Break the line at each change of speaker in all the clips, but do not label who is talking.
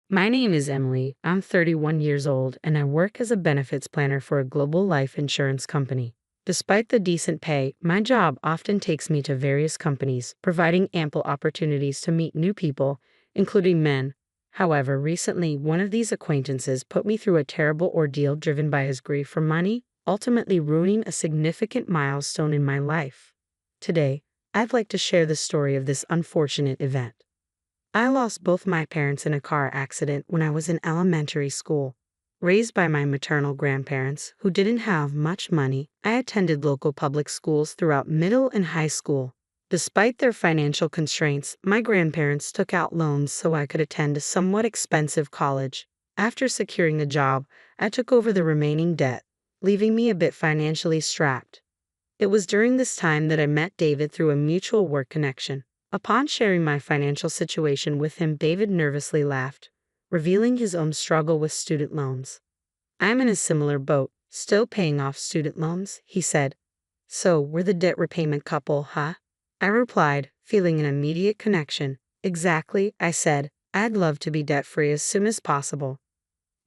My name is Emily. I'm 31 years old and I work as a benefits planner for a global life insurance company. Despite the decent pay, my job often takes me to various companies, providing ample opportunities to meet new people, including men. However, recently, one of these acquaintances put me through a terrible ordeal driven by his grief for money, ultimately ruining a significant milestone in my life. Today, I'd like to share the story of this unfortunate event. I lost both my parents in a car accident when I was in elementary school. Raised by my maternal grandparents, who didn't have much money, I attended local public schools throughout middle and high school. Despite their financial constraints, my grandparents took out loans so I could attend a somewhat expensive college. After securing a job, I took over the remaining debt, leaving me a bit financially strapped. It was during this time that I met David through a mutual work connection. Upon sharing my financial situation with him, David nervously laughed, revealing his own struggle with student loans. "I'm in a similar boat, still paying off student loans," he said. "So, we're the debt repayment couple, huh?" I replied, feeling an immediate connection. "Exactly," I said. "I'd love to be debt-free as soon as possible."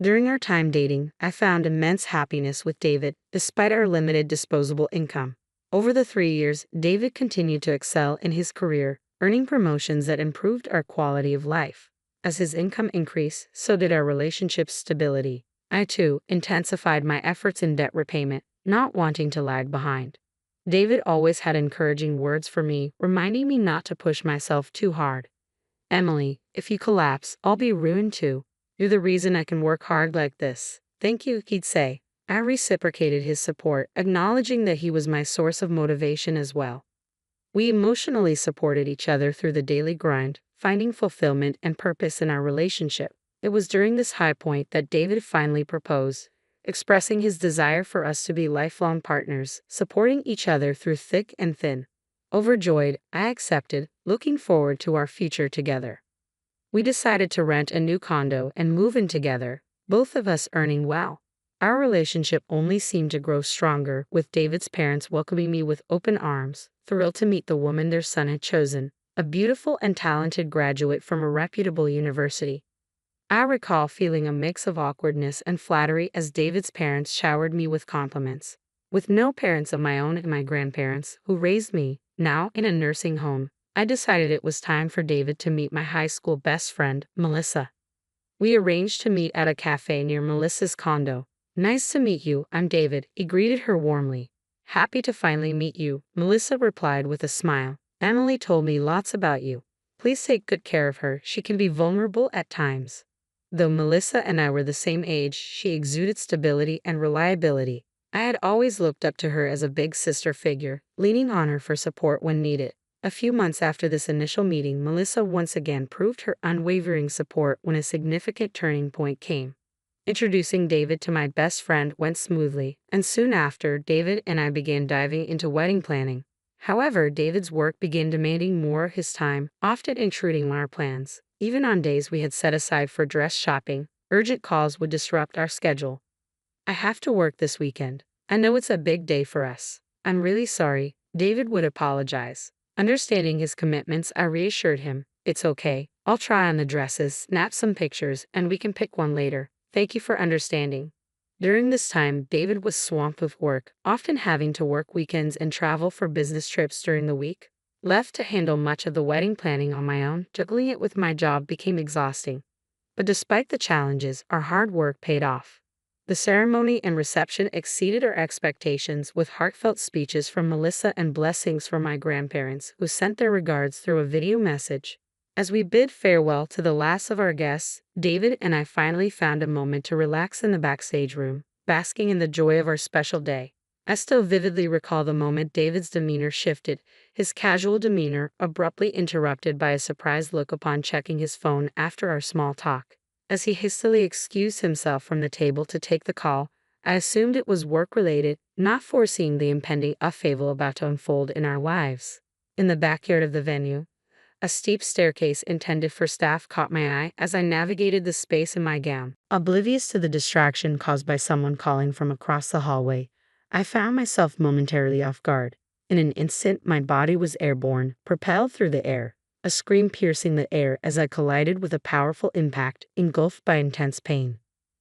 During our time dating, I found immense happiness with David, despite our limited disposable income. Over the 3 years, David continued to excel in his career, earning promotions that improved our quality of life. As his income increased, so did our relationship's stability. I, too, intensified my efforts in debt repayment, not wanting to lag behind. David always had encouraging words for me, reminding me not to push myself too hard. "Emily, if you collapse, I'll be ruined too. You're the reason I can work hard like this." "Thank you," he'd say. I reciprocated his support, acknowledging that he was my source of motivation as well. We emotionally supported each other through the daily grind, finding fulfillment and purpose in our relationship. It was during this high point that David finally proposed, expressing his desire for us to be lifelong partners, supporting each other through thick and thin. Overjoyed, I accepted, looking forward to our future together. We decided to rent a new condo and move in together, both of us earning well. Our relationship only seemed to grow stronger, with David's parents welcoming me with open arms, thrilled to meet the woman their son had chosen, a beautiful and talented graduate from a reputable university. I recall feeling a mix of awkwardness and flattery as David's parents showered me with compliments. With no parents of my own and my grandparents, who raised me, now in a nursing home, I decided it was time for David to meet my high school best friend, Melissa. We arranged to meet at a cafe near Melissa's condo. "Nice to meet you, I'm David," he greeted her warmly. "Happy to finally meet you," Melissa replied with a smile. "Emily told me lots about you. Please take good care of her, she can be vulnerable at times." Though Melissa and I were the same age, she exuded stability and reliability. I had always looked up to her as a big sister figure, leaning on her for support when needed. A few months after this initial meeting, Melissa once again proved her unwavering support when a significant turning point came. Introducing David to my best friend went smoothly, and soon after, David and I began diving into wedding planning. However, David's work began demanding more of his time, often intruding on our plans. Even on days we had set aside for dress shopping, urgent calls would disrupt our schedule. "I have to work this weekend. I know it's a big day for us. I'm really sorry," David would apologize. Understanding his commitments, I reassured him, "It's okay. I'll try on the dresses, snap some pictures, and we can pick one later. Thank you for understanding." During this time, David was swamped with work, often having to work weekends and travel for business trips during the week. Left to handle much of the wedding planning on my own, juggling it with my job became exhausting. But despite the challenges, our hard work paid off. The ceremony and reception exceeded our expectations, with heartfelt speeches from Melissa and blessings from my grandparents, who sent their regards through a video message. As we bid farewell to the last of our guests, David and I finally found a moment to relax in the backstage room, basking in the joy of our special day. I still vividly recall the moment David's demeanor shifted, his casual demeanor abruptly interrupted by a surprised look upon checking his phone after our small talk. As he hastily excused himself from the table to take the call, I assumed it was work-related, not foreseeing the impending upheaval about to unfold in our lives. In the backyard of the venue, a steep staircase intended for staff caught my eye as I navigated the space in my gown. Oblivious to the distraction caused by someone calling from across the hallway, I found myself momentarily off guard. In an instant, my body was airborne, propelled through the air. a scream piercing the air as I collided with a powerful impact, engulfed by intense pain.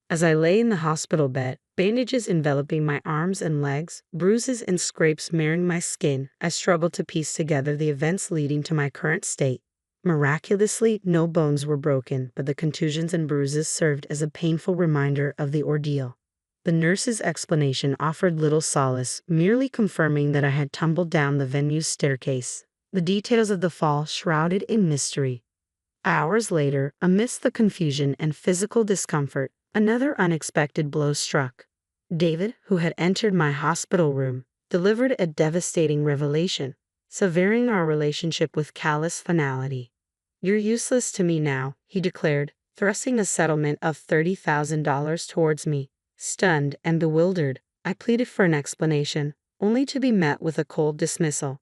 As I lay in the hospital bed, bandages enveloping my arms and legs, bruises and scrapes marring my skin, I struggled to piece together the events leading to my current state. Miraculously, no bones were broken, but the contusions and bruises served as a painful reminder of the ordeal. The nurse's explanation offered little solace, merely confirming that I had tumbled down the venue's staircase, the details of the fall shrouded in mystery. Hours later, amidst the confusion and physical discomfort, another unexpected blow struck. David, who had entered my hospital room, delivered a devastating revelation, severing our relationship with callous finality. "You're useless to me now," he declared, thrusting a settlement of $30,000 towards me. Stunned and bewildered, I pleaded for an explanation, only to be met with a cold dismissal.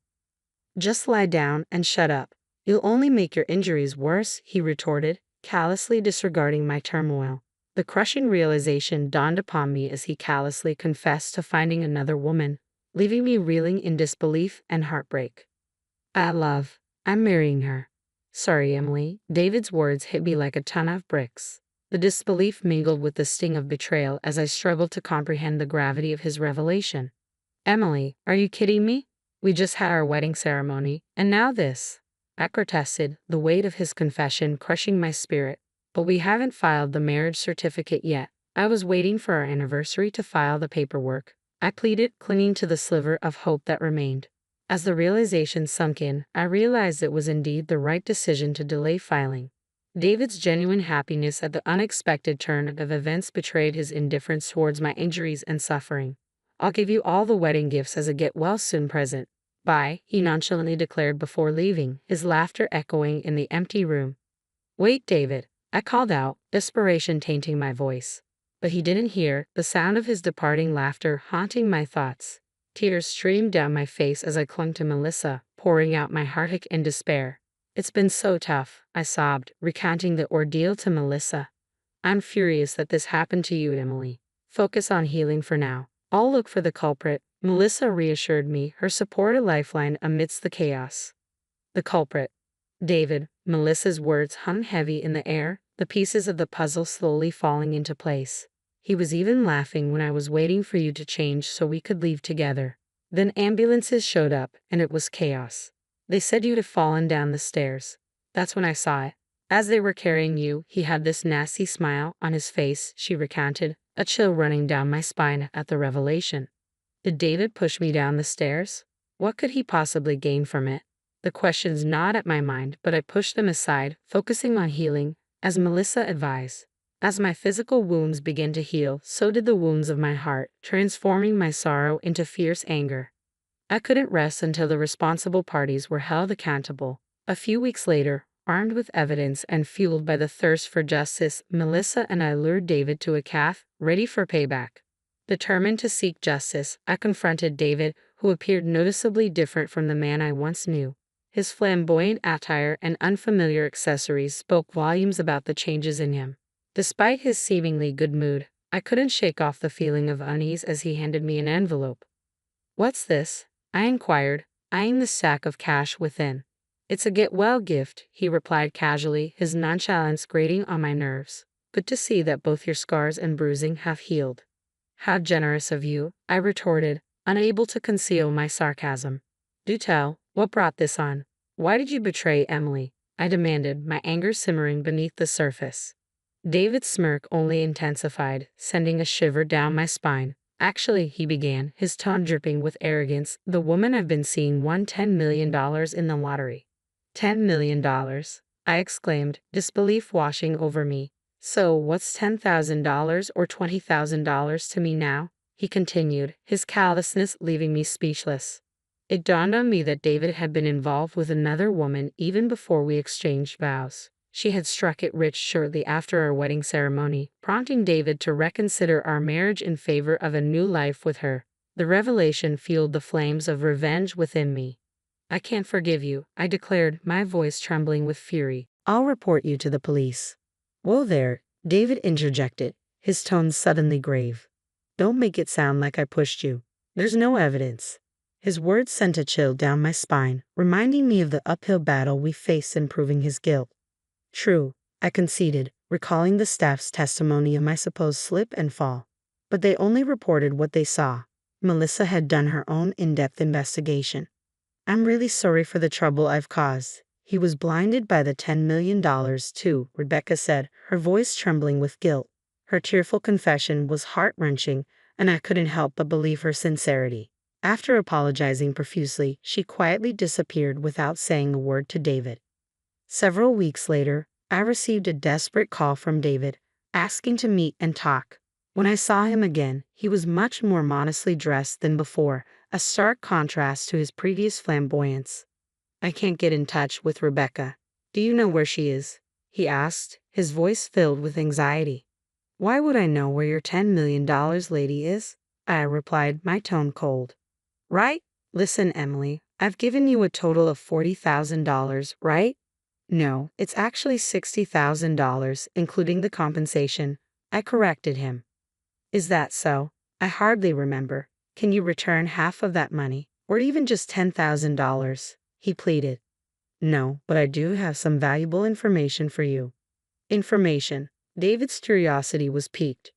"Just lie down and shut up. You'll only make your injuries worse," he retorted, callously disregarding my turmoil. The crushing realization dawned upon me as he callously confessed to finding another woman, leaving me reeling in disbelief and heartbreak. Love, I'm marrying her." "Sorry, Emily." David's words hit me like a ton of bricks. The disbelief mingled with the sting of betrayal as I struggled to comprehend the gravity of his revelation. "Emily, are you kidding me? We just had our wedding ceremony, and now this," I protested, the weight of his confession crushing my spirit. "But we haven't filed the marriage certificate yet. I was waiting for our anniversary to file the paperwork," I pleaded, clinging to the sliver of hope that remained. As the realization sunk in, I realized it was indeed the right decision to delay filing. David's genuine happiness at the unexpected turn of events betrayed his indifference towards my injuries and suffering. "I'll give you all the wedding gifts as a get-well-soon present. Bye," he nonchalantly declared before leaving, his laughter echoing in the empty room. "Wait, David," I called out, desperation tainting my voice. But he didn't hear, the sound of his departing laughter haunting my thoughts. Tears streamed down my face as I clung to Melissa, pouring out my heartache and despair. "It's been so tough," I sobbed, recounting the ordeal to Melissa. "I'm furious that this happened to you, Emily. Focus on healing for now. I'll look for the culprit," Melissa reassured me, her support a lifeline amidst the chaos. "The culprit." "David," Melissa's words hung heavy in the air, the pieces of the puzzle slowly falling into place. "He was even laughing when I was waiting for you to change so we could leave together. Then ambulances showed up, and it was chaos. They said you'd have fallen down the stairs. That's when I saw it. As they were carrying you, he had this nasty smile on his face," she recounted, a chill running down my spine at the revelation. "Did David push me down the stairs? What could he possibly gain from it?" The questions gnawed at my mind, but I pushed them aside, focusing on healing, as Melissa advised. As my physical wounds began to heal, so did the wounds of my heart, transforming my sorrow into fierce anger. I couldn't rest until the responsible parties were held accountable. A few weeks later, armed with evidence and fueled by the thirst for justice, Melissa and I lured David to a cafe, ready for payback. Determined to seek justice, I confronted David, who appeared noticeably different from the man I once knew. His flamboyant attire and unfamiliar accessories spoke volumes about the changes in him. Despite his seemingly good mood, I couldn't shake off the feeling of unease as he handed me an envelope. "What's this?" I inquired, eyeing the sack of cash within. "It's a get-well gift," he replied casually, his nonchalance grating on my nerves. "Good to see that both your scars and bruising have healed." "How generous of you," I retorted, unable to conceal my sarcasm. "Do tell, what brought this on? Why did you betray Emily?" I demanded, my anger simmering beneath the surface. David's smirk only intensified, sending a shiver down my spine. "Actually," he began, his tone dripping with arrogance, "the woman I've been seeing won $10 million in the lottery." $10 million? I exclaimed, disbelief washing over me. "So what's $10,000 or $20,000 to me now?" he continued, his callousness leaving me speechless. It dawned on me that David had been involved with another woman even before we exchanged vows. She had struck it rich shortly after our wedding ceremony, prompting David to reconsider our marriage in favor of a new life with her. The revelation fueled the flames of revenge within me. "I can't forgive you," I declared, my voice trembling with fury. "I'll report you to the police." "Whoa there," David interjected, his tone suddenly grave. "Don't make it sound like I pushed you. There's no evidence." His words sent a chill down my spine, reminding me of the uphill battle we faced in proving his guilt. True, I conceded, recalling the staff's testimony of my supposed slip and fall. But they only reported what they saw. Melissa had done her own in-depth investigation. I'm really sorry for the trouble I've caused. He was blinded by the $10 million too, Rebecca said, her voice trembling with guilt. Her tearful confession was heart-wrenching, and I couldn't help but believe her sincerity. After apologizing profusely, she quietly disappeared without saying a word to David. Several weeks later, I received a desperate call from David, asking to meet and talk. When I saw him again, he was much more modestly dressed than before, a stark contrast to his previous flamboyance. I can't get in touch with Rebecca. Do you know where she is? He asked, his voice filled with anxiety. Why would I know where your $10 million lady is? I replied, my tone cold. Right? Listen, Emily, I've given you a total of $40,000, right? No, it's actually $60,000, including the compensation. I corrected him. Is that so? I hardly remember. Can you return half of that money, or even just $10,000? He pleaded. No, but I do have some valuable information for you. Information. David's curiosity was piqued.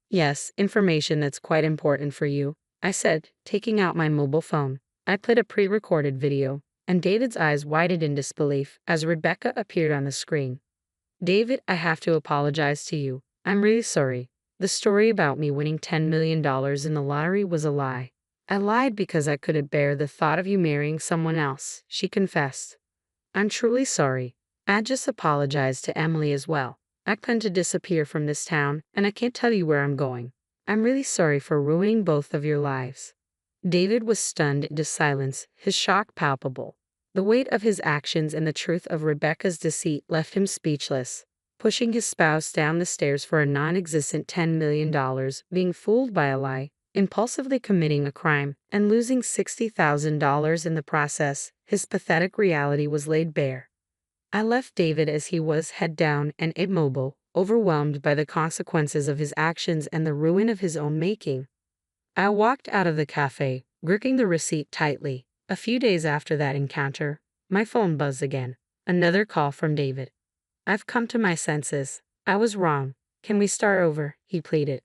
Yes, information that's quite important for you, I said, taking out my mobile phone. I played a pre-recorded video, and David's eyes widened in disbelief as Rebecca appeared on the screen. David, I have to apologize to you. I'm really sorry. The story about me winning $10 million in the lottery was a lie. I lied because I couldn't bear the thought of you marrying someone else, she confessed. I'm truly sorry. I just apologized to Emily as well. I plan to disappear from this town, and I can't tell you where I'm going. I'm really sorry for ruining both of your lives. David was stunned into silence, his shock palpable. The weight of his actions and the truth of Rebecca's deceit left him speechless. Pushing his spouse down the stairs for a non-existent $10 million, being fooled by a lie, impulsively committing a crime, and losing $60,000 in the process, his pathetic reality was laid bare. I left David as he was, head down and immobile, overwhelmed by the consequences of his actions and the ruin of his own making. I walked out of the cafe, gripping the receipt tightly. A few days after that encounter, my phone buzzed again. Another call from David. I've come to my senses. I was wrong. Can we start over? He pleaded.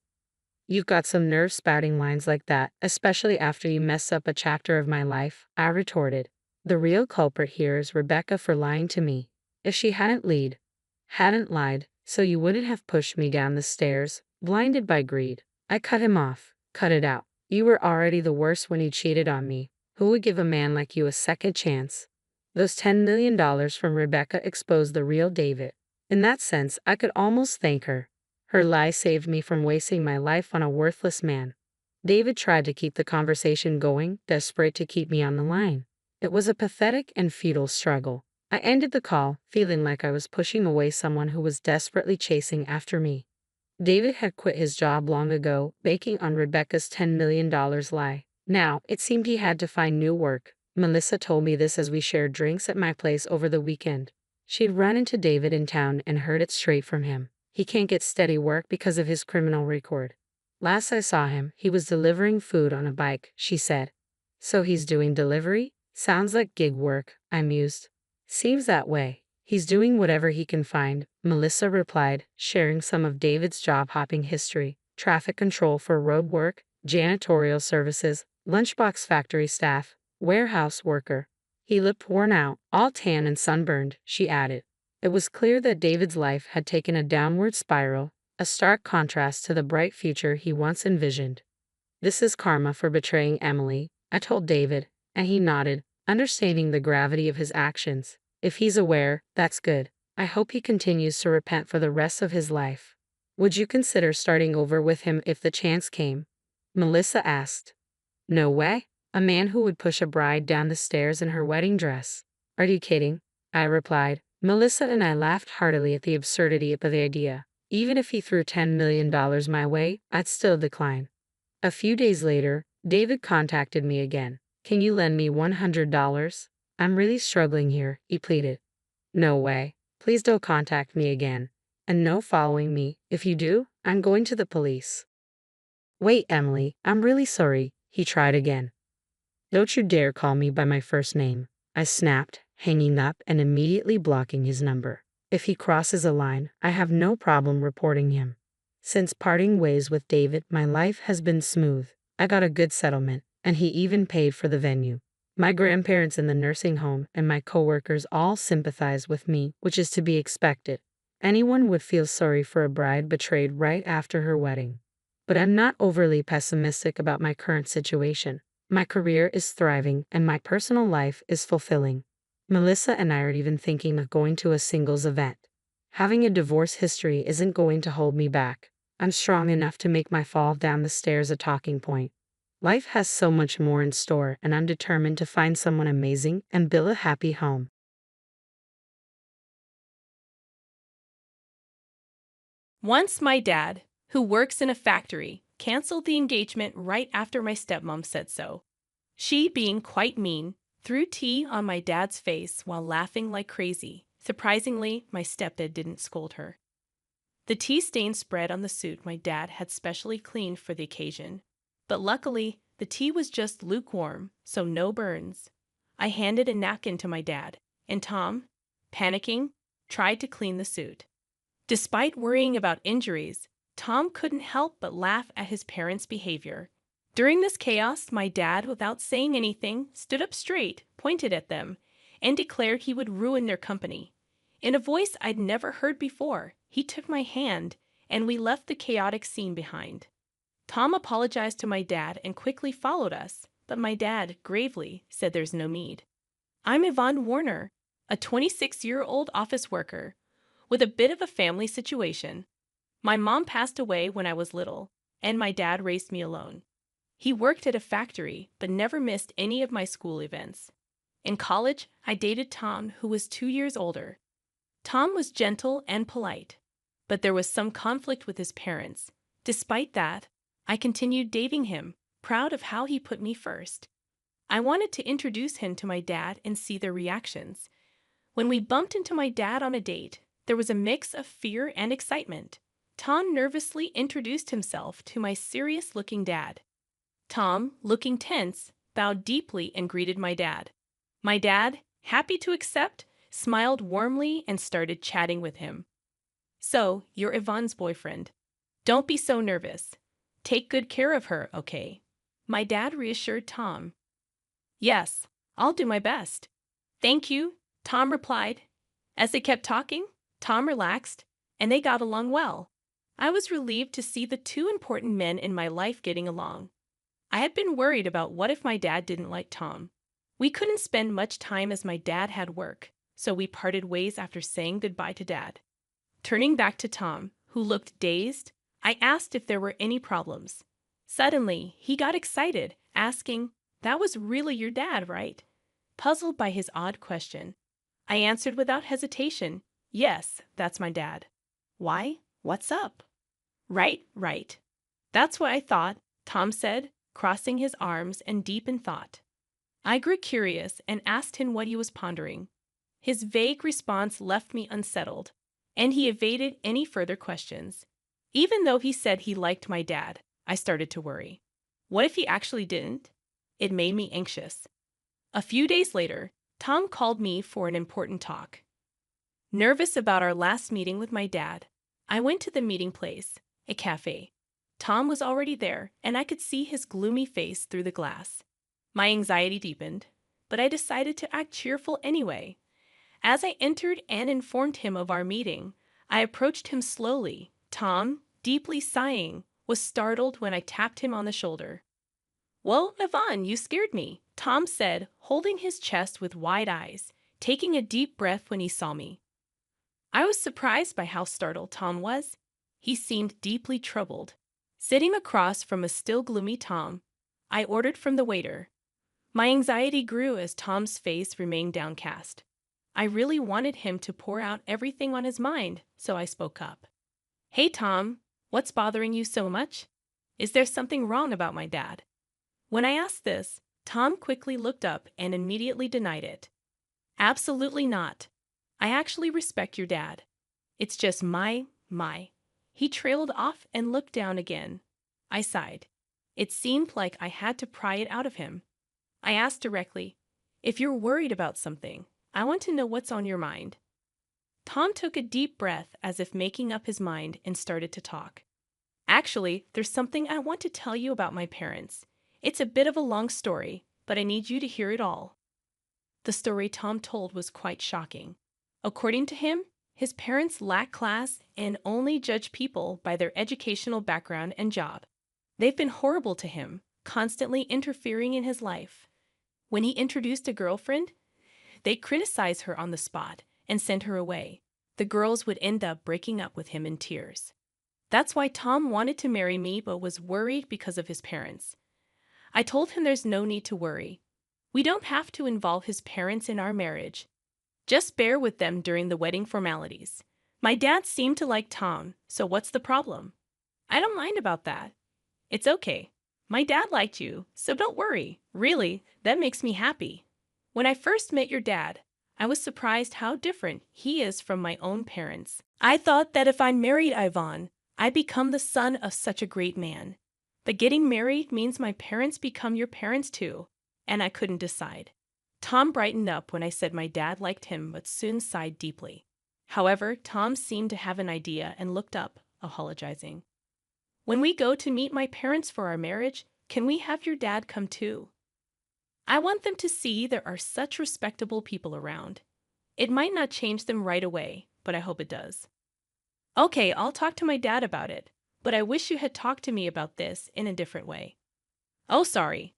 You've got some nerve spouting lines like that, especially after you mess up a chapter of my life, I retorted. The real culprit here is Rebecca for lying to me. If she hadn't lied, so you wouldn't have pushed me down the stairs, blinded by greed. I cut him off. Cut it out. You were already the worst when you cheated on me. Who would give a man like you a second chance? Those $10 million from Rebecca exposed the real David. In that sense, I could almost thank her. Her lie saved me from wasting my life on a worthless man. David tried to keep the conversation going, desperate to keep me on the line. It was a pathetic and futile struggle. I ended the call, feeling like I was pushing away someone who was desperately chasing after me. David had quit his job long ago, banking on Rebecca's $10 million lie. Now, it seemed he had to find new work. Melissa told me this as we shared drinks at my place over the weekend. She'd run into David in town and heard it straight from him. He can't get steady work because of his criminal record. Last I saw him, he was delivering food on a bike, she said. So he's doing delivery? Sounds like gig work, I mused. Seems that way. He's doing whatever he can find, Melissa replied, sharing some of David's job-hopping history. Traffic control for road work, janitorial services, lunchbox factory staff, warehouse worker. He looked worn out, all tan and sunburned, she added. It was clear that David's life had taken a downward spiral, a stark contrast to the bright future he once envisioned. This is karma for betraying Emily, I told David, and he nodded, understanding the gravity of his actions. If he's aware, that's good. I hope he continues to repent for the rest of his life. Would you consider starting over with him if the chance came? Melissa asked. No way. A man who would push a bride down the stairs in her wedding dress. Are you kidding? I replied. Melissa and I laughed heartily at the absurdity of the idea. Even if he threw $10 million my way, I'd still decline. A few days later, David contacted me again. Can you lend me $100? I'm really struggling here, he pleaded. No way. Please don't contact me again. And no following me. If you do, I'm going to the police. Wait, Emily, I'm really sorry, he tried again. Don't you dare call me by my first name, I snapped, hanging up and immediately blocking his number. If he crosses a line, I have no problem reporting him. Since parting ways with David, my life has been smooth. I got a good settlement, and he even paid for the venue. My grandparents in the nursing home and my coworkers all sympathize with me, which is to be expected. Anyone would feel sorry for a bride betrayed right after her wedding. But I'm not overly pessimistic about my current situation. My career is thriving and my personal life is fulfilling. Melissa and I are even thinking of going to a singles event. Having a divorce history isn't going to hold me back. I'm strong enough to make my fall down the stairs a talking point. Life has so much more in store, and I'm determined to find someone amazing and build a happy home.
Once my dad, who works in a factory, canceled the engagement right after my stepmom said so. She, being quite mean, threw tea on my dad's face while laughing like crazy. Surprisingly, my stepdad didn't scold her. The tea stain spread on the suit my dad had specially cleaned for the occasion. But luckily, the tea was just lukewarm, so no burns. I handed a napkin to my dad, and Tom, panicking, tried to clean the suit. Despite worrying about injuries, Tom couldn't help but laugh at his parents' behavior. During this chaos, my dad, without saying anything, stood up straight, pointed at them, and declared he would ruin their company. In a voice I'd never heard before, he took my hand, and we left the chaotic scene behind. Tom apologized to my dad and quickly followed us, but my dad, gravely, said there's no need. I'm Yvonne Warner, a 26-year-old office worker, with a bit of a family situation. My mom passed away when I was little, and my dad raised me alone. He worked at a factory, but never missed any of my school events. In college, I dated Tom, who was 2 years older. Tom was gentle and polite, but there was some conflict with his parents. Despite that, I continued dating him, proud of how he put me first. I wanted to introduce him to my dad and see their reactions. When we bumped into my dad on a date, there was a mix of fear and excitement. Tom nervously introduced himself to my serious-looking dad. Tom, looking tense, bowed deeply and greeted my dad. My dad, happy to accept, smiled warmly and started chatting with him. So, you're Yvonne's boyfriend. Don't be so nervous. Take good care of her, okay? My dad reassured Tom. Yes, I'll do my best. Thank you, Tom replied. As they kept talking, Tom relaxed, and they got along well. I was relieved to see the two important men in my life getting along. I had been worried about what if my dad didn't like Tom. We couldn't spend much time as my dad had work, so we parted ways after saying goodbye to Dad. Turning back to Tom, who looked dazed, I asked if there were any problems. Suddenly, he got excited, asking, "That was really your dad, right?" Puzzled by his odd question, I answered without hesitation, "Yes, that's my dad." "Why? What's up?" Right. That's what I thought," Tom said, crossing his arms and deep in thought. I grew curious and asked him what he was pondering. His vague response left me unsettled, and he evaded any further questions. Even though he said he liked my dad, I started to worry. What if he actually didn't? It made me anxious. A few days later, Tom called me for an important talk. Nervous about our last meeting with my dad, I went to the meeting place, a cafe. Tom was already there, and I could see his gloomy face through the glass. My anxiety deepened, but I decided to act cheerful anyway. As I entered and informed him of our meeting, I approached him slowly. Tom, deeply sighing, was startled when I tapped him on the shoulder. "Well, Yvonne, you scared me," Tom said, holding his chest with wide eyes, taking a deep breath when he saw me. I was surprised by how startled Tom was. He seemed deeply troubled. Sitting across from a still gloomy Tom, I ordered from the waiter. My anxiety grew as Tom's face remained downcast. I really wanted him to pour out everything on his mind, so I spoke up. "Hey, Tom, what's bothering you so much? Is there something wrong about my dad?" When I asked this, Tom quickly looked up and immediately denied it. "Absolutely not. I actually respect your dad. It's just my. He trailed off and looked down again. I sighed. It seemed like I had to pry it out of him. I asked directly, "If you're worried about something, I want to know what's on your mind." Tom took a deep breath as if making up his mind and started to talk. "Actually, there's something I want to tell you about my parents. It's a bit of a long story, but I need you to hear it all." The story Tom told was quite shocking. According to him, his parents lack class and only judge people by their educational background and job. They've been horrible to him, constantly interfering in his life. When he introduced a girlfriend, they criticized her on the spot and sent her away. The girls would end up breaking up with him in tears. That's why Tom wanted to marry me but was worried because of his parents. I told him there's no need to worry. We don't have to involve his parents in our marriage. Just bear with them during the wedding formalities. My dad seemed to like Tom, so what's the problem? I don't mind about that. It's okay. My dad liked you, so don't worry. Really, that makes me happy. When I first met your dad, I was surprised how different he is from my own parents. I thought that if I married Ivan, I'd become the son of such a great man. But getting married means my parents become your parents too, and I couldn't decide. Tom brightened up when I said my dad liked him but soon sighed deeply. However, Tom seemed to have an idea and looked up, apologizing. "When we go to meet my parents for our marriage, can we have your dad come too? I want them to see there are such respectable people around. It might not change them right away, but I hope it does." "Okay, I'll talk to my dad about it, but I wish you had talked to me about this in a different way." "Oh, sorry.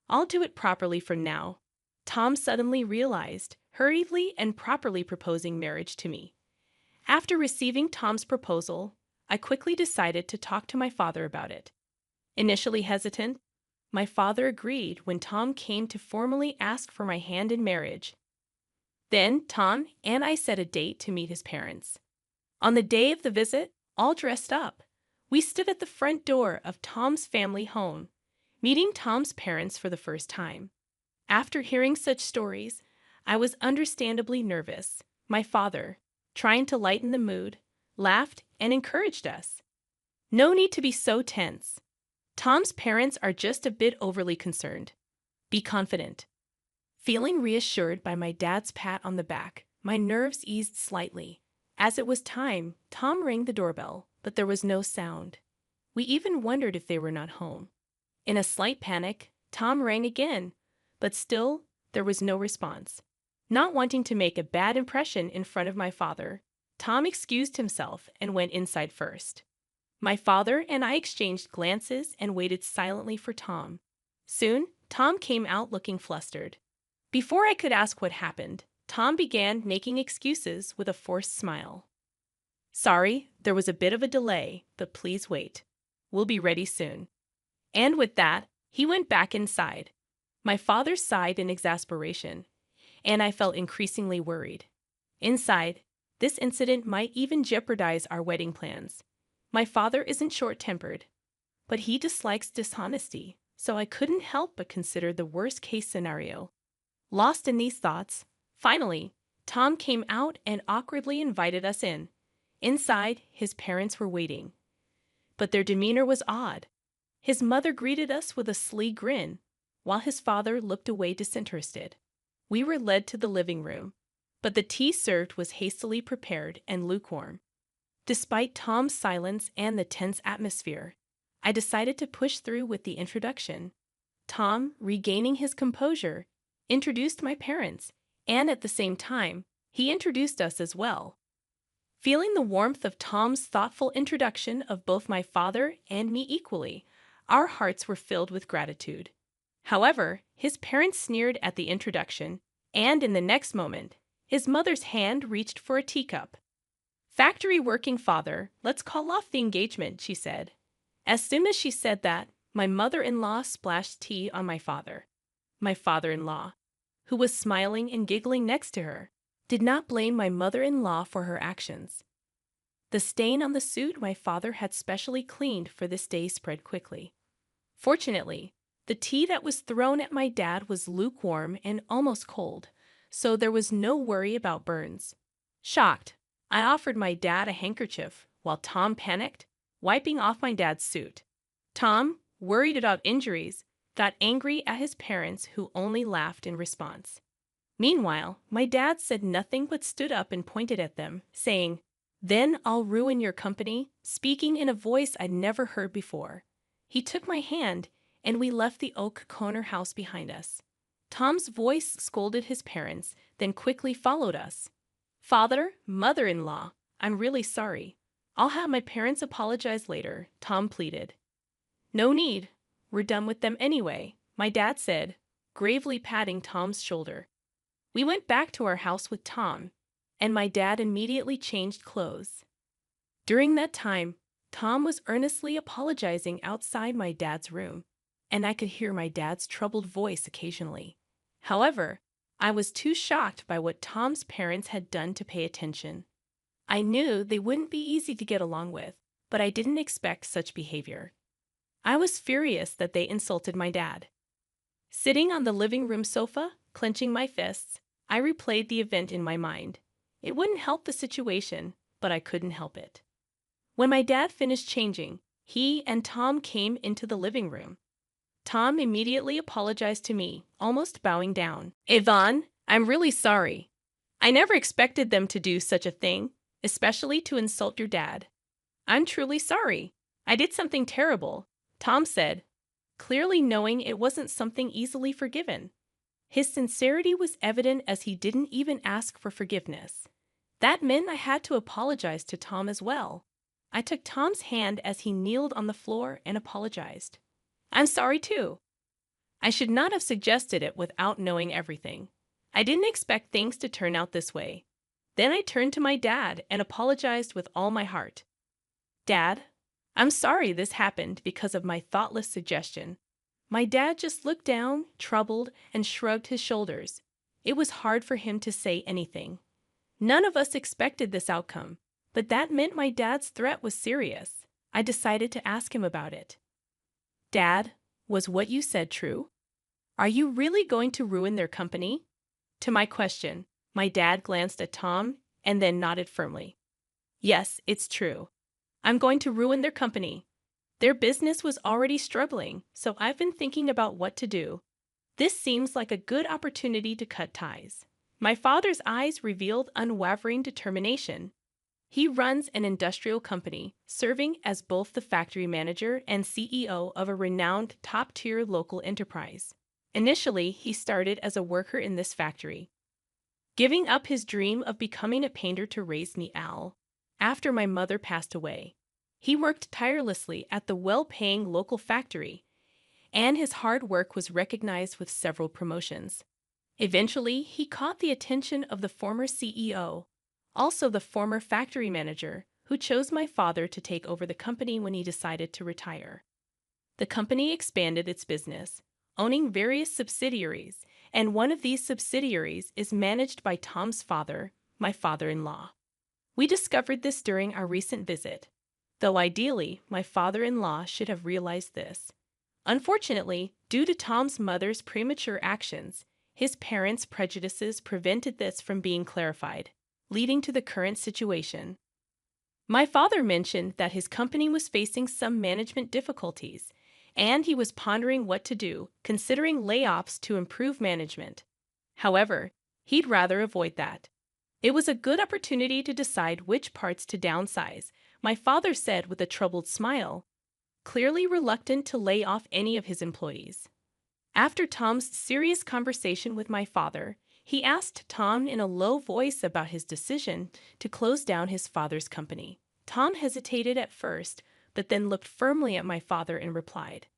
I'll do it properly from now." Tom suddenly realized, hurriedly and properly proposing marriage to me. After receiving Tom's proposal, I quickly decided to talk to my father about it. Initially hesitant, my father agreed when Tom came to formally ask for my hand in marriage. Then Tom and I set a date to meet his parents. On the day of the visit, all dressed up, we stood at the front door of Tom's family home, meeting Tom's parents for the first time. After hearing such stories, I was understandably nervous. My father, trying to lighten the mood, laughed and encouraged us. "No need to be so tense. Tom's parents are just a bit overly concerned. Be confident." Feeling reassured by my dad's pat on the back, my nerves eased slightly. As it was time, Tom rang the doorbell, but there was no sound. We even wondered if they were not home. In a slight panic, Tom rang again, but still there was no response. Not wanting to make a bad impression in front of my father, Tom excused himself and went inside first. My father and I exchanged glances and waited silently for Tom. Soon, Tom came out looking flustered. Before I could ask what happened, Tom began making excuses with a forced smile. "Sorry, there was a bit of a delay, but please wait. We'll be ready soon." And with that, he went back inside. My father sighed in exasperation, and I felt increasingly worried. Inside, this incident might even jeopardize our wedding plans. My father isn't short-tempered, but he dislikes dishonesty, so I couldn't help but consider the worst-case scenario. Lost in these thoughts, finally, Tom came out and awkwardly invited us in. Inside, his parents were waiting. But their demeanor was odd. His mother greeted us with a sly grin, while his father looked away disinterested. We were led to the living room, but the tea served was hastily prepared and lukewarm. Despite Tom's silence and the tense atmosphere, I decided to push through with the introduction. Tom, regaining his composure, introduced my parents, and at the same time, he introduced us as well. Feeling the warmth of Tom's thoughtful introduction of both my father and me equally, our hearts were filled with gratitude. However, his parents sneered at the introduction, and in the next moment, his mother's hand reached for a teacup. "Factory working father, let's call off the engagement," she said. As soon as she said that, my mother-in-law splashed tea on my father. My father-in-law, who was smiling and giggling next to her, did not blame my mother-in-law for her actions. The stain on the suit my father had specially cleaned for this day spread quickly. Fortunately, the tea that was thrown at my dad was lukewarm and almost cold, so there was no worry about burns. Shocked, I offered my dad a handkerchief, while Tom panicked, wiping off my dad's suit. Tom, worried about injuries, got angry at his parents who only laughed in response. Meanwhile, my dad said nothing but stood up and pointed at them, saying, "Then I'll ruin your company," speaking in a voice I'd never heard before. He took my hand, and we left the oak corner house behind us. Tom's voice scolded his parents, then quickly followed us. "Father, mother-in-law, I'm really sorry. I'll have my parents apologize later," Tom pleaded. "No need. We're done with them anyway," my dad said, gravely patting Tom's shoulder. We went back to our house with Tom, and my dad immediately changed clothes. During that time, Tom was earnestly apologizing outside my dad's room, and I could hear my dad's troubled voice occasionally. However, I was too shocked by what Tom's parents had done to pay attention. I knew they wouldn't be easy to get along with, but I didn't expect such behavior. I was furious that they insulted my dad. Sitting on the living room sofa, clenching my fists, I replayed the event in my mind. It wouldn't help the situation, but I couldn't help it. When my dad finished changing, he and Tom came into the living room. Tom immediately apologized to me, almost bowing down. "Yvonne, I'm really sorry. I never expected them to do such a thing, especially to insult your dad. I'm truly sorry. I did something terrible," Tom said, clearly knowing it wasn't something easily forgiven. His sincerity was evident as he didn't even ask for forgiveness. That meant I had to apologize to Tom as well. I took Tom's hand as he kneeled on the floor and apologized. "I'm sorry too. I should not have suggested it without knowing everything. I didn't expect things to turn out this way." Then I turned to my dad and apologized with all my heart. "Dad, I'm sorry this happened because of my thoughtless suggestion." My dad just looked down, troubled, and shrugged his shoulders. It was hard for him to say anything. None of us expected this outcome, but that meant my dad's threat was serious. I decided to ask him about it. "Dad, was what you said true? Are you really going to ruin their company?" To my question, my dad glanced at Tom and then nodded firmly. "Yes, it's true. I'm going to ruin their company. Their business was already struggling, so I've been thinking about what to do. This seems like a good opportunity to cut ties." My father's eyes revealed unwavering determination. He runs an industrial company, serving as both the factory manager and CEO of a renowned top-tier local enterprise. Initially, he started as a worker in this factory, giving up his dream of becoming a painter to raise me Al. After my mother passed away, he worked tirelessly at the well-paying local factory, and his hard work was recognized with several promotions. Eventually, he caught the attention of the former CEO, also the former factory manager, who chose my father to take over the company when he decided to retire. The company expanded its business, owning various subsidiaries, and one of these subsidiaries is managed by Tom's father, my father-in-law. We discovered this during our recent visit, though ideally, my father-in-law should have realized this. Unfortunately, due to Tom's mother's premature actions, his parents' prejudices prevented this from being clarified, leading to the current situation. My father mentioned that his company was facing some management difficulties, and he was pondering what to do, considering layoffs to improve management. However, he'd rather avoid that. It was a good opportunity to decide which parts to downsize, my father said with a troubled smile, clearly reluctant to lay off any of his employees. After Tom's serious conversation with my father, he asked Tom in a low voice about his decision to close down his father's company. Tom hesitated at first, but then looked firmly at my father and replied,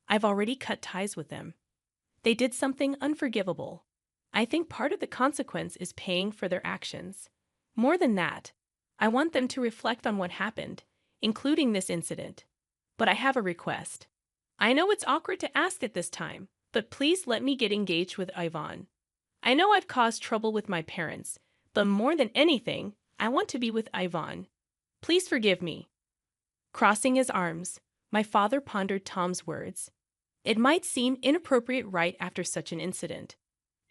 "I've already cut ties with them. They did something unforgivable. I think part of the consequence is paying for their actions. More than that, I want them to reflect on what happened, including this incident. But I have a request. I know it's awkward to ask at this time, but please let me get engaged with Yvonne. I know I've caused trouble with my parents, but more than anything, I want to be with Yvonne. Please forgive me." Crossing his arms, my father pondered Tom's words. It might seem inappropriate right after such an incident.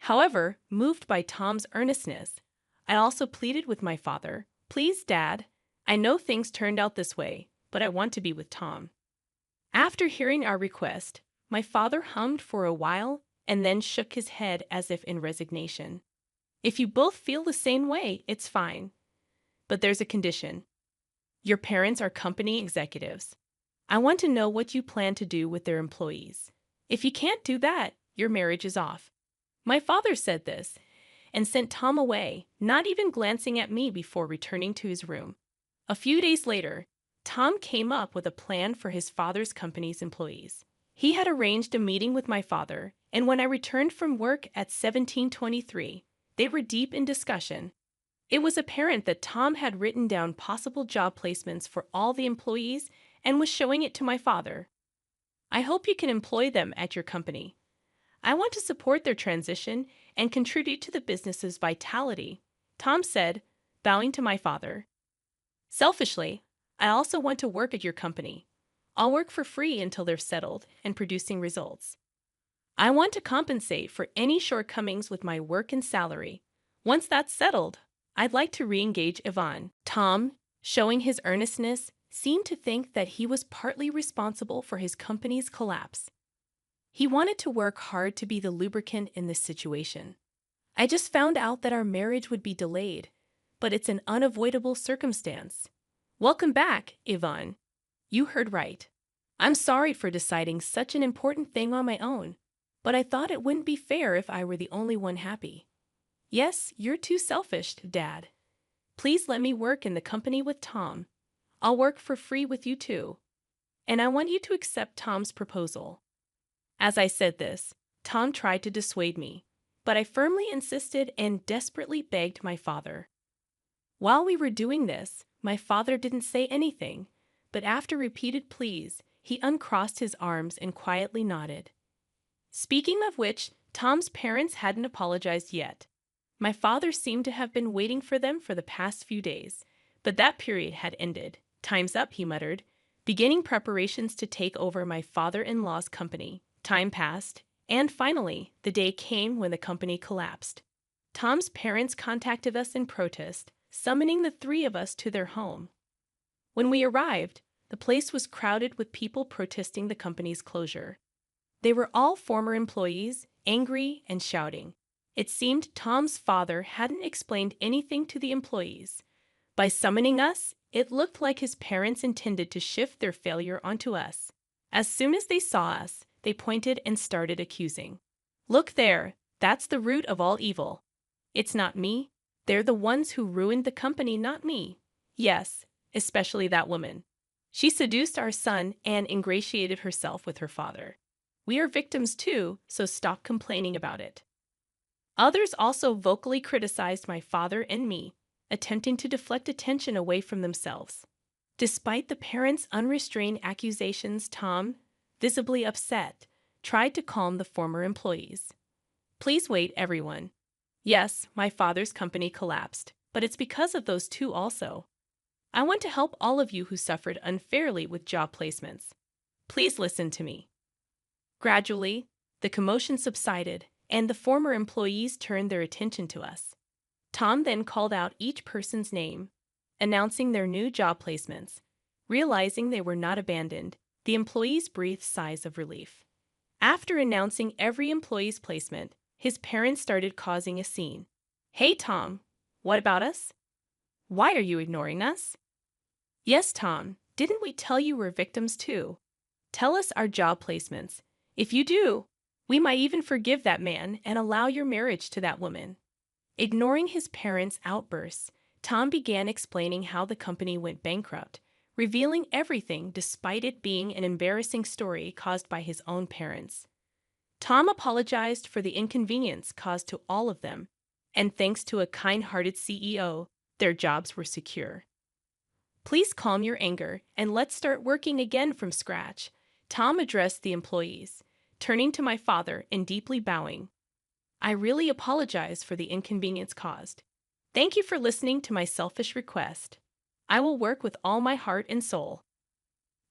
However, moved by Tom's earnestness, I also pleaded with my father, "Please, Dad, I know things turned out this way, but I want to be with Tom." After hearing our request, My father hummed for a while and then shook his head as if in resignation. If you both feel the same way, it's fine. But there's a condition. Your parents are company executives. I want to know what you plan to do with their employees. If you can't do that, your marriage is off. My father said this and sent Tom away, not even glancing at me before returning to his room. A few days later, Tom came up with a plan for his father's company's employees. He had arranged a meeting with my father, and when I returned from work at 1723, they were deep in discussion. It was apparent that Tom had written down possible job placements for all the employees and was showing it to my father. I hope you can employ them at your company. I want to support their transition and contribute to the business's vitality, Tom said, bowing to my father. Selfishly, I also want to work at your company. I'll work for free until they're settled and producing results. I want to compensate for any shortcomings with my work and salary. Once that's settled, I'd like to re-engage Yvonne. Tom, showing his earnestness, seemed to think that he was partly responsible for his company's collapse. He wanted to work hard to be the lubricant in this situation. I just found out that our marriage would be delayed, but it's an unavoidable circumstance. Welcome back, Yvonne. You heard right. I'm sorry for deciding such an important thing on my own, but I thought it wouldn't be fair if I were the only one happy. Yes, you're too selfish, Dad. Please let me work in the company with Tom. I'll work for free with you too. And I want you to accept Tom's proposal. As I said this, Tom tried to dissuade me, but I firmly insisted and desperately begged my father. While we were doing this, my father didn't say anything, but after repeated pleas, he uncrossed his arms and quietly nodded. Speaking of which, Tom's parents hadn't apologized yet. My father seemed to have been waiting for them for the past few days, but that period had ended. Time's up, he muttered, beginning preparations to take over my father-in-law's company. Time passed, and finally, the day came when the company collapsed. Tom's parents contacted us in protest, summoning the three of us to their home. When we arrived, the place was crowded with people protesting the company's closure. They were all former employees, angry and shouting. It seemed Tom's father hadn't explained anything to the employees. By summoning us, it looked like his parents intended to shift their failure onto us. As soon as they saw us, they pointed and started accusing. Look there, that's the root of all evil. It's not me. They're the ones who ruined the company, not me. Yes, especially that woman. She seduced our son and ingratiated herself with her father. We are victims too, so stop complaining about it. Others also vocally criticized my father and me, attempting to deflect attention away from themselves. Despite the parents' unrestrained accusations, Tom, visibly upset, tried to calm the former employees. Please wait, everyone. Yes, my father's company collapsed, but it's because of those two also. I want to help all of you who suffered unfairly with job placements. Please listen to me. Gradually, the commotion subsided, and the former employees turned their attention to us. Tom then called out each person's name, announcing their new job placements. Realizing they were not abandoned, the employees breathed sighs of relief. After announcing every employee's placement, his parents started causing a scene. Hey, Tom, what about us? Why are you ignoring us? Yes, Tom, didn't we tell you we're victims too? Tell us our job placements. If you do, we might even forgive that man and allow your marriage to that woman. Ignoring his parents' outbursts, Tom began explaining how the company went bankrupt, revealing everything despite it being an embarrassing story caused by his own parents. Tom apologized for the inconvenience caused to all of them, and thanks to a kind-hearted CEO, their jobs were secure. Please calm your anger and let's start working again from scratch, Tom addressed the employees, turning to my father and deeply bowing. I really apologize for the inconvenience caused. Thank you for listening to my selfish request. I will work with all my heart and soul.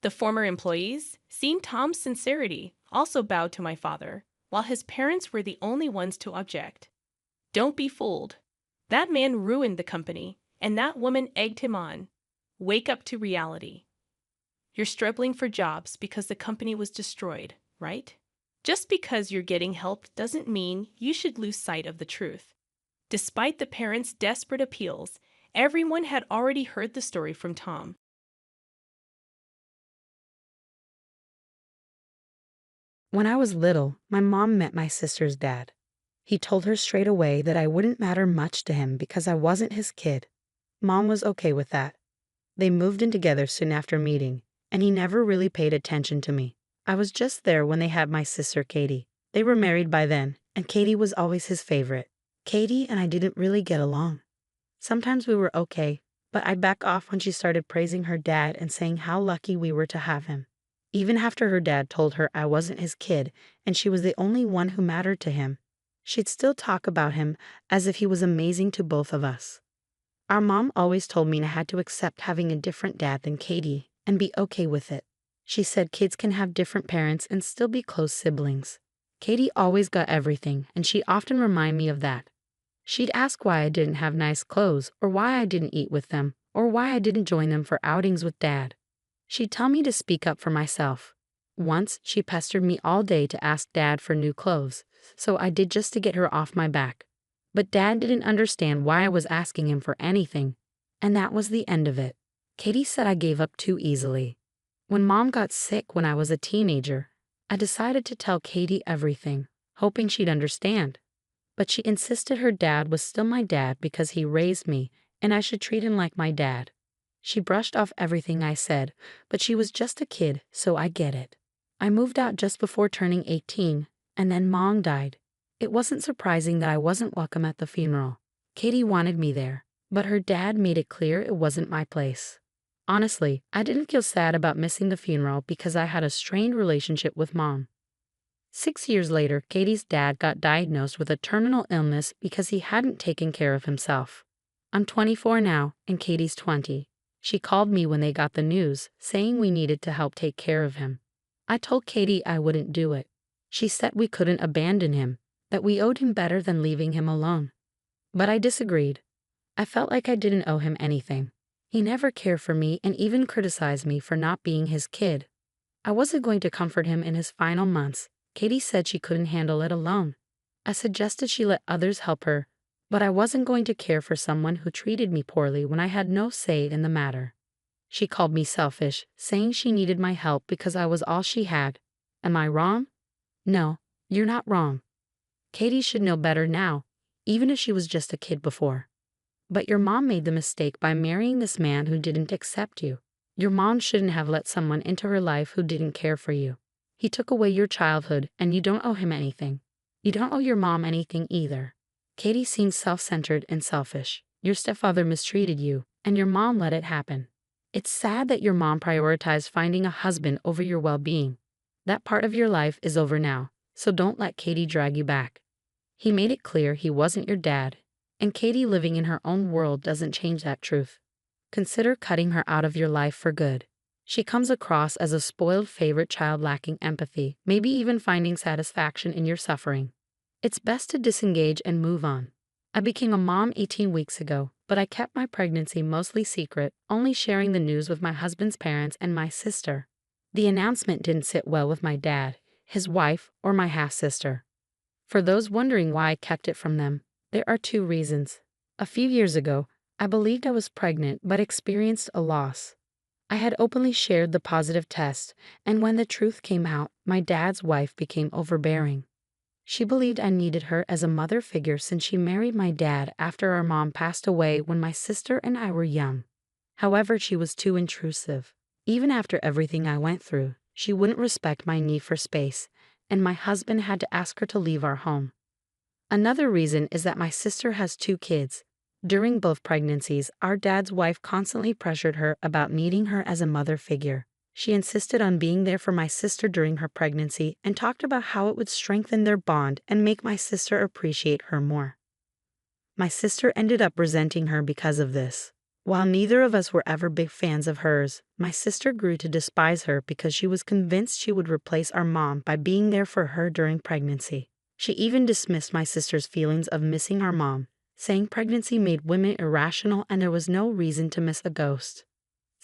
The former employees, seeing Tom's sincerity, also bowed to my father, while his parents were the only ones to object. Don't be fooled. That man ruined the company, and that woman egged him on. Wake up to reality. You're struggling for jobs because the company was destroyed, right? Just because you're getting help doesn't mean you should lose sight of the truth. Despite the parents' desperate appeals, everyone had already heard the story from Tom.
When I was little, my mom met my sister's dad. He told her straight away that I wouldn't matter much to him because I wasn't his kid. Mom was okay with that. They moved in together soon after meeting, and he never really paid attention to me. I was just there when they had my sister Katie. They were married by then, and Katie was always his favorite. Katie and I didn't really get along. Sometimes we were okay, but I'd back off when she started praising her dad and saying how lucky we were to have him. Even after her dad told her I wasn't his kid and she was the only one who mattered to him, she'd still talk about him as if he was amazing to both of us. Our mom always told me I had to accept having a different dad than Katie and be okay with it. She said kids can have different parents and still be close siblings. Katie always got everything, and she often reminded me of that. She'd ask why I didn't have nice clothes, or why I didn't eat with them, or why I didn't join them for outings with Dad. She'd tell me to speak up for myself. Once, she pestered me all day to ask Dad for new clothes, so I did just to get her off my back. But Dad didn't understand why I was asking him for anything, and that was the end of it. Katie said I gave up too easily. When Mom got sick when I was a teenager, I decided to tell Katie everything, hoping she'd understand. But she insisted her dad was still my dad because he raised me, and I should treat him like my dad. She brushed off everything I said, but she was just a kid, so I get it. I moved out just before turning 18, and then Mom died. It wasn't surprising that I wasn't welcome at the funeral. Katie wanted me there, but her dad made it clear it wasn't my place. Honestly, I didn't feel sad about missing the funeral because I had a strained relationship with Mom. 6 years later, Katie's dad got diagnosed with a terminal illness because he hadn't taken care of himself. I'm 24 now, and Katie's 20. She called me when they got the news, saying we needed to help take care of him. I told Katie I wouldn't do it. She said we couldn't abandon him, that we owed him better than leaving him alone. But I disagreed. I felt like I didn't owe him anything. He never cared for me and even criticized me for not being his kid. I wasn't going to comfort him in his final months. Katie said she couldn't handle it alone. I suggested she let others help her, but I wasn't going to care for someone who treated me poorly when I had no say in the matter. She called me selfish, saying she needed my help because I was all she had. Am I wrong? No, you're not wrong. Katie should know better now, even if she was just a kid before. But your mom made the mistake by marrying this man who didn't accept you. Your mom shouldn't have let someone into her life who didn't care for you. He took away your childhood, and you don't owe him anything. You don't owe your mom anything either. Katie seems self-centered and selfish. Your stepfather mistreated you, and your mom let it happen. It's sad that your mom prioritized finding a husband over your well-being. That part of your life is over now, so don't let Katie drag you back. He made it clear he wasn't your dad, and Katie living in her own world doesn't change that truth. Consider cutting her out of your life for good. She comes across as a spoiled favorite child lacking empathy, maybe even finding satisfaction in your suffering. It's best to disengage and move on. I became a mom 18 weeks ago, but I kept my pregnancy mostly secret, only sharing the news with my husband's parents and my sister. The announcement didn't sit well with my dad, his wife, or my half-sister. For those wondering why I kept it from them, there are 2 reasons. A few years ago, I believed I was pregnant but experienced a loss. I had openly shared the positive test, and when the truth came out, my dad's wife became overbearing. She believed I needed her as a mother figure since she married my dad after our mom passed away when my sister and I were young. However, she was too intrusive. Even after everything I went through, she wouldn't respect my need for space, and my husband had to ask her to leave our home. Another reason is that my sister has 2 kids. During both pregnancies, our dad's wife constantly pressured her about needing her as a mother figure. She insisted on being there for my sister during her pregnancy and talked about how it would strengthen their bond and make my sister appreciate her more. My sister ended up resenting her because of this. While neither of us were ever big fans of hers, my sister grew to despise her because she was convinced she would replace our mom by being there for her during pregnancy. She even dismissed my sister's feelings of missing our mom, saying pregnancy made women irrational and there was no reason to miss a ghost.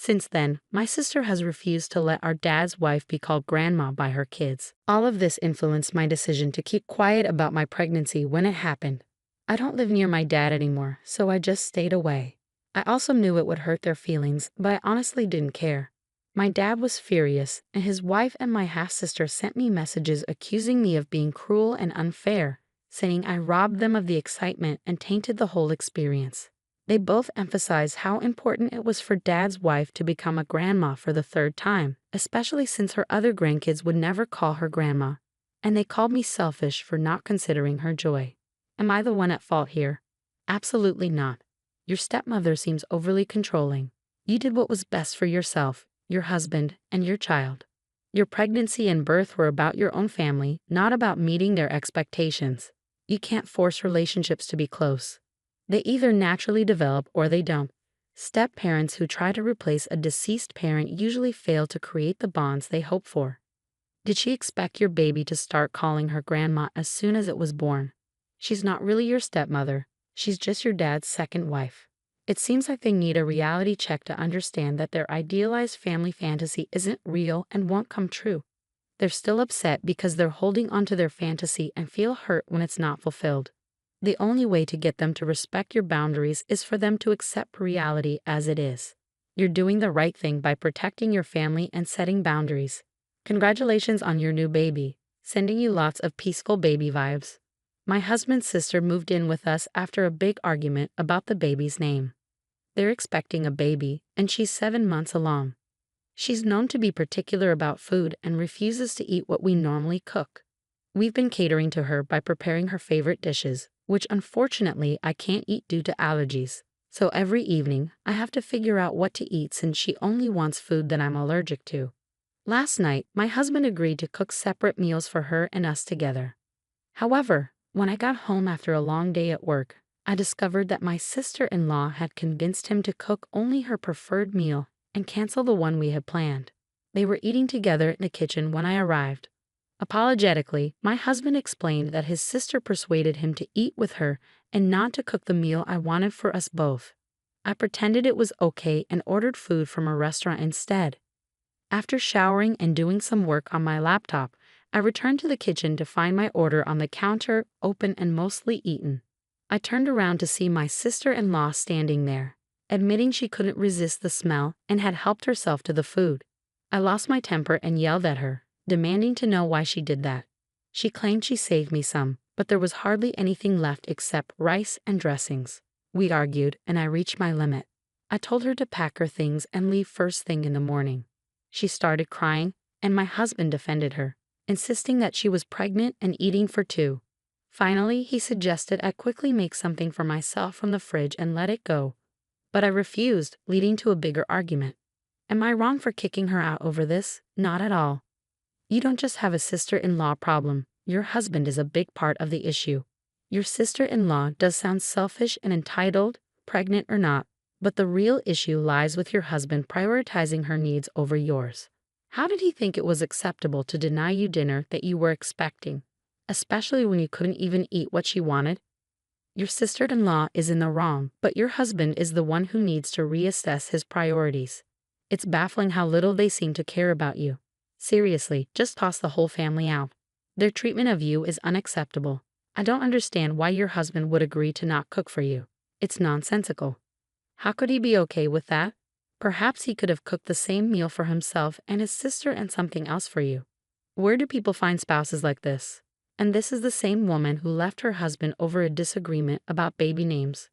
Since then, my sister has refused to let our dad's wife be called grandma by her kids. All of this influenced my decision to keep quiet about my pregnancy when it happened. I don't live near my dad anymore, so I just stayed away. I also knew it would hurt their feelings, but I honestly didn't care. My dad was furious, and his wife and my half-sister sent me messages accusing me of being cruel and unfair, saying I robbed them of the excitement and tainted the whole experience. They both emphasized how important it was for Dad's wife to become a grandma for the third time, especially since her other grandkids would never call her grandma. And they called me selfish for not considering her joy. Am I the one at fault here? Absolutely not. Your stepmother seems overly controlling. You did what was best for yourself, your husband, and your child. Your pregnancy and birth were about your own family, not about meeting their expectations. You can't force relationships to be close. They either naturally develop or they don't. Step-parents who try to replace a deceased parent usually fail to create the bonds they hope for. Did she expect your baby to start calling her grandma as soon as it was born? She's not really your stepmother. She's just your dad's second wife. It seems like they need a reality check to understand that their idealized family fantasy isn't real and won't come true. They're still upset because they're holding onto their fantasy and feel hurt when it's not fulfilled. The only way to get them to respect your boundaries is for them to accept reality as it is. You're doing the right thing by protecting your family and setting boundaries. Congratulations on your new baby. Sending you lots of peaceful baby vibes. My husband's sister moved in with us after a big argument about the baby's name. They're expecting a baby, and she's 7 months along. She's known to be particular about food and refuses to eat what we normally cook. We've been catering to her by preparing her favorite dishes, which unfortunately I can't eat due to allergies. So every evening, I have to figure out what to eat since she only wants food that I'm allergic to. Last night, my husband agreed to cook separate meals for her and us together. However, when I got home after a long day at work, I discovered that my sister-in-law had convinced him to cook only her preferred meal and cancel the one we had planned. They were eating together in the kitchen when I arrived. Apologetically, my husband explained that his sister persuaded him to eat with her and not to cook the meal I wanted for us both. I pretended it was okay and ordered food from a restaurant instead. After showering and doing some work on my laptop, I returned to the kitchen to find my order on the counter, open and mostly eaten. I turned around to see my sister-in-law standing there, admitting she couldn't resist the smell and had helped herself to the food. I lost my temper and yelled at her, demanding to know why she did that. She claimed she saved me some, but there was hardly anything left except rice and dressings. We argued, and I reached my limit. I told her to pack her things and leave first thing in the morning. She started crying, and my husband defended her, insisting that she was pregnant and eating for two. Finally, he suggested I quickly make something for myself from the fridge and let it go. But I refused, leading to a bigger argument. Am I wrong for kicking her out over this? Not at all. You don't just have a sister-in-law problem. Your husband is a big part of the issue. Your sister-in-law does sound selfish and entitled, pregnant or not, but the real issue lies with your husband prioritizing her needs over yours. How did he think it was acceptable to deny you dinner that you were expecting, especially when you couldn't even eat what she wanted? Your sister-in-law is in the wrong, but your husband is the one who needs to reassess his priorities. It's baffling how little they seem to care about you. Seriously, just toss the whole family out. Their treatment of you is unacceptable. I don't understand why your husband would agree to not cook for you. It's nonsensical. How could he be okay with that? Perhaps he could have cooked the same meal for himself and his sister and something else for you. Where do people find spouses like this? And this is the same woman who left her husband over a disagreement about baby names.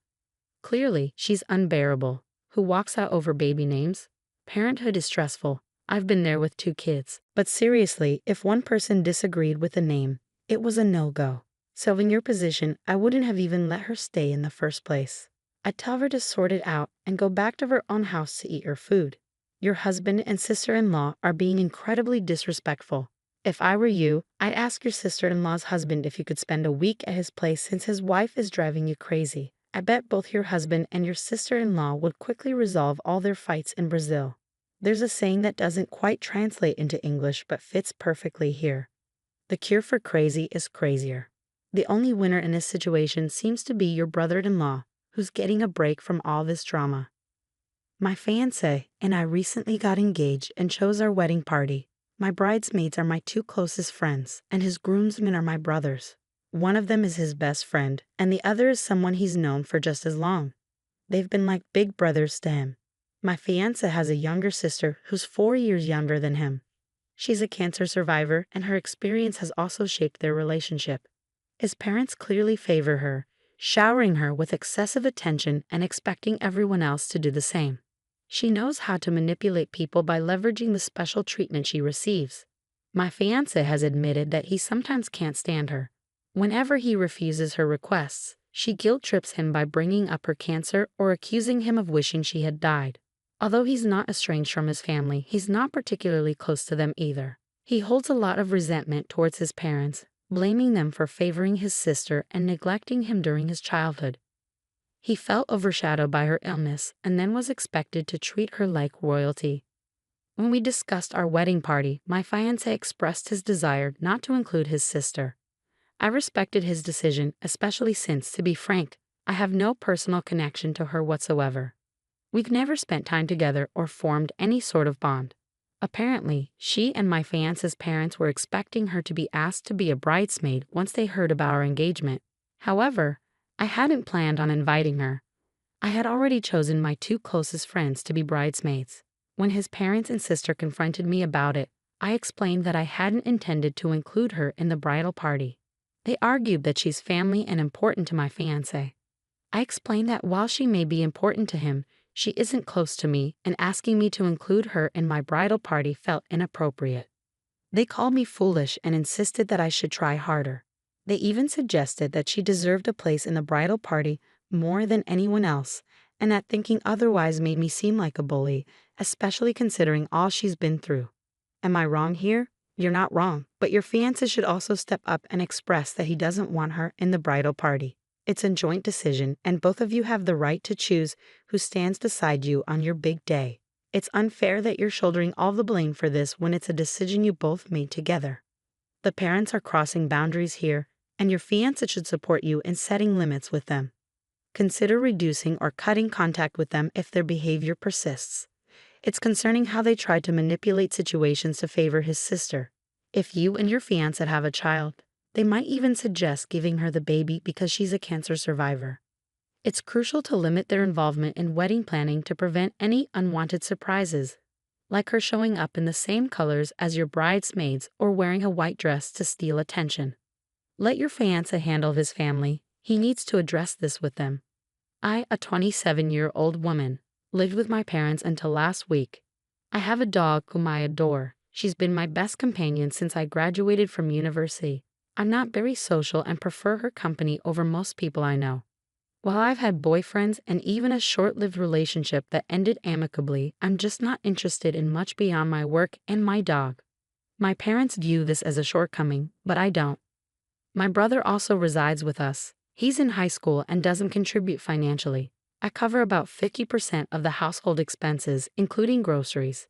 Clearly, she's unbearable. Who walks out over baby names? Parenthood is stressful. I've been there with 2 kids. But seriously, if one person disagreed with a name, it was a no-go. So in your position, I wouldn't have even let her stay in the first place. I'd tell her to sort it out and go back to her own house to eat her food. Your husband and sister-in-law are being incredibly disrespectful. If I were you, I'd ask your sister-in-law's husband if you could spend a week at his place since his wife is driving you crazy. I bet both your husband and your sister-in-law would quickly resolve all their fights in Brazil. There's a saying that doesn't quite translate into English but fits perfectly here. The cure for crazy is crazier. The only winner in this situation seems to be your brother-in-law, who's getting a break from all this drama. My fiancé and I recently got engaged and chose our wedding party. My bridesmaids are my two closest friends, and his groomsmen are my brothers. One of them is his best friend, and the other is someone he's known for just as long. They've been like big brothers to him. My fiancé has a younger sister who's 4 years younger than him. She's a cancer survivor, and her experience has also shaped their relationship. His parents clearly favor her, showering her with excessive attention and expecting everyone else to do the same. She knows how to manipulate people by leveraging the special treatment she receives. My fiancé has admitted that he sometimes can't stand her. Whenever he refuses her requests, she guilt-trips him by bringing up her cancer or accusing him of wishing she had died. Although he's not estranged from his family, he's not particularly close to them either. He holds a lot of resentment towards his parents, blaming them for favoring his sister and neglecting him during his childhood. He felt overshadowed by her illness and then was expected to treat her like royalty. When we discussed our wedding party, my fiancé expressed his desire not to include his sister. I respected his decision, especially since, to be frank, I have no personal connection to her whatsoever. We've never spent time together or formed any sort of bond. Apparently, she and my fiancé's parents were expecting her to be asked to be a bridesmaid once they heard about our engagement. However, I hadn't planned on inviting her. I had already chosen my two closest friends to be bridesmaids. When his parents and sister confronted me about it, I explained that I hadn't intended to include her in the bridal party. They argued that she's family and important to my fiancé. I explained that while she may be important to him, she isn't close to me, and asking me to include her in my bridal party felt inappropriate. They called me foolish and insisted that I should try harder. They even suggested that she deserved a place in the bridal party more than anyone else, and that thinking otherwise made me seem like a bully, especially considering all she's been through. Am I wrong here? You're not wrong, but your fiancé should also step up and express that he doesn't want her in the bridal party. It's a joint decision, and both of you have the right to choose who stands beside you on your big day. It's unfair that you're shouldering all the blame for this when it's a decision you both made together. The parents are crossing boundaries here, and your fiancé should support you in setting limits with them. Consider reducing or cutting contact with them if their behavior persists. It's concerning how they tried to manipulate situations to favor his sister. If you and your fiancé have a child, they might even suggest giving her the baby because she's a cancer survivor. It's crucial to limit their involvement in wedding planning to prevent any unwanted surprises, like her showing up in the same colors as your bridesmaids or wearing a white dress to steal attention. Let your fiancé handle his family. He needs to address this with them. I, a 27-year-old woman, lived with my parents until last week. I have a dog whom I adore. She's been my best companion since I graduated from university. I'm not very social and prefer her company over most people I know. While I've had boyfriends and even a short-lived relationship that ended amicably, I'm just not interested in much beyond my work and my dog. My parents view this as a shortcoming, but I don't. My brother also resides with us. He's in high school and doesn't contribute financially. I cover about 50% of the household expenses, including groceries.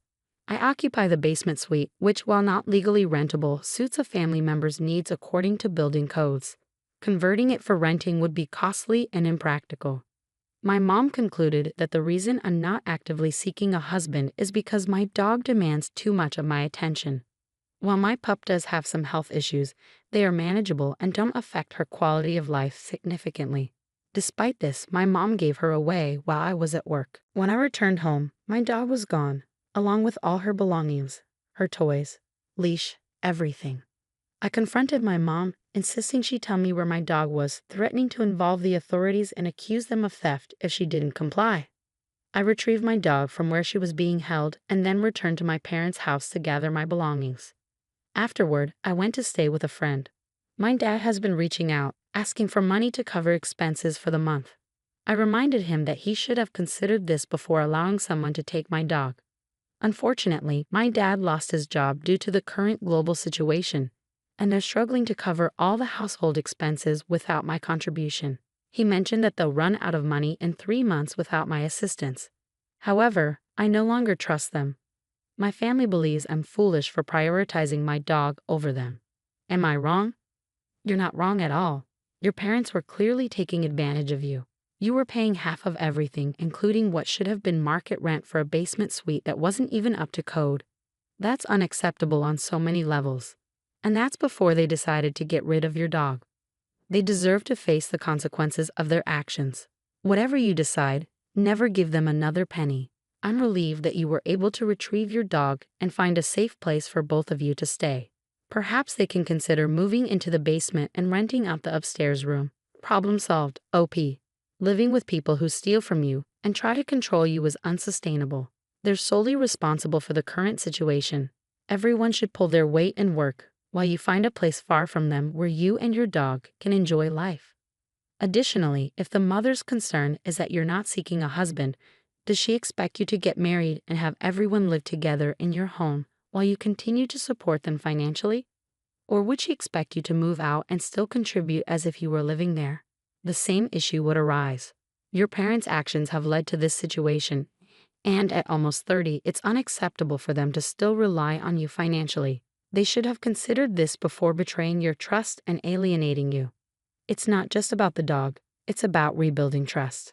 I occupy the basement suite, which, while not legally rentable, suits a family member's needs according to building codes. Converting it for renting would be costly and impractical. My mom concluded that the reason I'm not actively seeking a husband is because my dog demands too much of my attention. While my pup does have some health issues, they are manageable and don't affect her quality of life significantly. Despite this, my mom gave her away while I was at work. When I returned home, my dog was gone, along with all her belongings, her toys, leash, everything. I confronted my mom, insisting she tell me where my dog was, threatening to involve the authorities and accuse them of theft if she didn't comply. I retrieved my dog from where she was being held and then returned to my parents' house to gather my belongings. Afterward, I went to stay with a friend. My dad has been reaching out, asking for money to cover expenses for the month. I reminded him that he should have considered this before allowing someone to take my dog. Unfortunately, my dad lost his job due to the current global situation, and they're struggling to cover all the household expenses without my contribution. He mentioned that they'll run out of money in 3 months without my assistance. However, I no longer trust them. My family believes I'm foolish for prioritizing my dog over them. Am I wrong? You're not wrong at all. Your parents were clearly taking advantage of you. You were paying half of everything, including what should have been market rent for a basement suite that wasn't even up to code. That's unacceptable on so many levels. And that's before they decided to get rid of your dog. They deserve to face the consequences of their actions. Whatever you decide, never give them another penny. I'm relieved that you were able to retrieve your dog and find a safe place for both of you to stay. Perhaps they can consider moving into the basement and renting out the upstairs room. Problem solved, OP. Living with people who steal from you and try to control you is unsustainable. They're solely responsible for the current situation. Everyone should pull their weight and work, while you find a place far from them where you and your dog can enjoy life. Additionally, if the mother's concern is that you're not seeking a husband, does she expect you to get married and have everyone live together in your home while you continue to support them financially? Or would she expect you to move out and still contribute as if you were living there? The same issue would arise. Your parents' actions have led to this situation, and at almost 30, it's unacceptable for them to still rely on you financially. They should have considered this before betraying your trust and alienating you. It's not just about the dog, it's about rebuilding trust.